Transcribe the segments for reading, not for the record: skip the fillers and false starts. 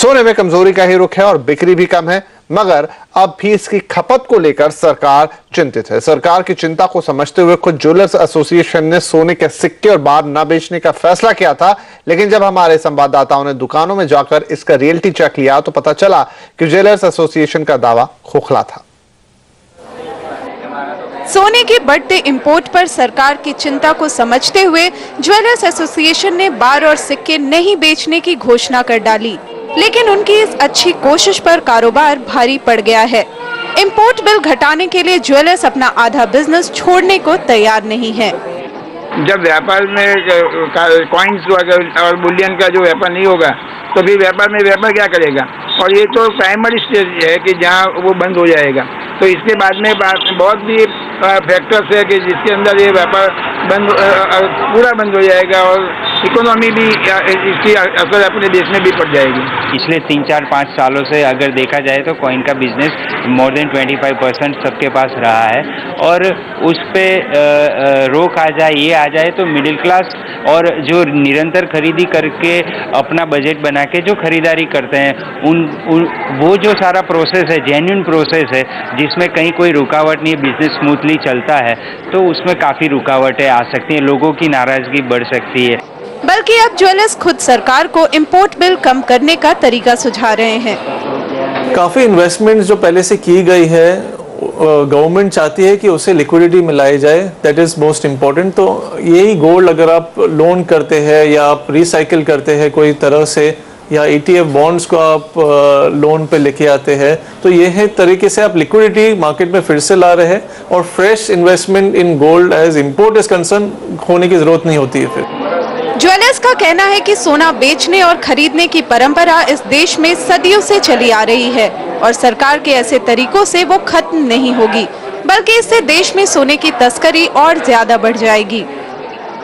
सोने में कमजोरी का ही रुख है और बिक्री भी कम है, मगर अब भी इसकी खपत को लेकर सरकार चिंतित है। सरकार की चिंता को समझते हुए खुद ज्वेलर्स एसोसिएशन ने सोने के सिक्के और बार न बेचने का फैसला किया था, लेकिन जब हमारे संवाददाताओं ने दुकानों में जाकर इसका रियलिटी चेक लिया तो पता चला कि ज्वेलर्स एसोसिएशन का दावा खोखला था। सोने के बढ़ते इंपोर्ट पर सरकार की चिंता को समझते हुए ज्वेलर्स एसोसिएशन ने बार और सिक्के नहीं बेचने की घोषणा कर डाली, लेकिन उनकी इस अच्छी कोशिश पर कारोबार भारी पड़ गया है। इंपोर्ट बिल घटाने के लिए ज्वेलर्स अपना आधा बिजनेस छोड़ने को तैयार नहीं है। जब व्यापार में कॉइन्स और बुलियन का जो व्यापार नहीं होगा तो फिर व्यापार क्या करेगा? और ये तो प्राइमरी स्टेज है कि जहाँ वो बंद हो जाएगा। तो इसके बाद में बहुत भी फैक्टर्स है कि जिसके अंदर ये व्यापार पूरा बंद हो जाएगा और इकोनॉमी भी इसकी असर अपने देश में भी पड़ जाएगी। पिछले 3-4-5 सालों से अगर देखा जाए तो कॉइन का बिजनेस मोर देन 25% सबके पास रहा है और उस पे रोक आ जाए, ये आ जाए तो मिडिल क्लास और जो निरंतर खरीदी करके अपना बजट बना के जो खरीदारी करते हैं वो जो सारा प्रोसेस है, जेन्युइन प्रोसेस है, जिसमें कहीं कोई रुकावट नहीं, बिजनेस स्मूथली चलता है, तो उसमें काफ़ी रुकावटें आ सकती हैं, लोगों की नाराज़गी बढ़ सकती है। बल्कि अब ज्वेलर्स खुद सरकार को इंपोर्ट बिल कम करने का तरीका सुझा रहे हैं। काफ़ी इन्वेस्टमेंट जो पहले से की गई है, गवर्नमेंट चाहती है कि उसे लिक्विडिटी में लाई जाए, दैट इज़ मोस्ट इम्पॉर्टेंट। तो यही गोल्ड अगर आप लोन करते हैं या आप रिसाइकिल करते हैं कोई तरह से, या ETF बॉन्ड्स को आप लोन पे लेके आते हैं, तो ये है तरीके से आप लिक्विडिटी मार्केट में फिर से ला रहे हैं और fresh investment in gold as import is concern होने की जरूरत नहीं होती है। फिर ज्वेलर्स का कहना है कि सोना बेचने और खरीदने की परंपरा इस देश में सदियों से चली आ रही है और सरकार के ऐसे तरीकों से वो खत्म नहीं होगी, बल्कि इससे देश में सोने की तस्करी और ज्यादा बढ़ जाएगी।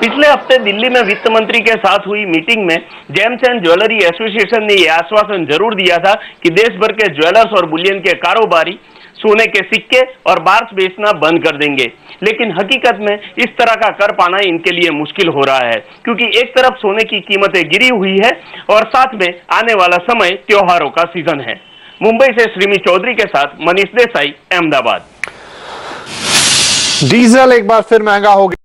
पिछले हफ्ते दिल्ली में वित्त मंत्री के साथ हुई मीटिंग में जेम्स एंड ज्वेलरी एसोसिएशन ने यह आश्वासन जरूर दिया था कि देश भर के ज्वेलर्स और बुलियन के कारोबारी सोने के सिक्के और बार्स बेचना बंद कर देंगे, लेकिन हकीकत में इस तरह का कर पाना इनके लिए मुश्किल हो रहा है, क्योंकि एक तरफ सोने की कीमतें गिरी हुई है और साथ में आने वाला समय त्योहारों का सीजन है। मुंबई से श्रीमी चौधरी के साथ मनीष देसाई, अहमदाबाद। डीजल एक बार फिर महंगा हो गया।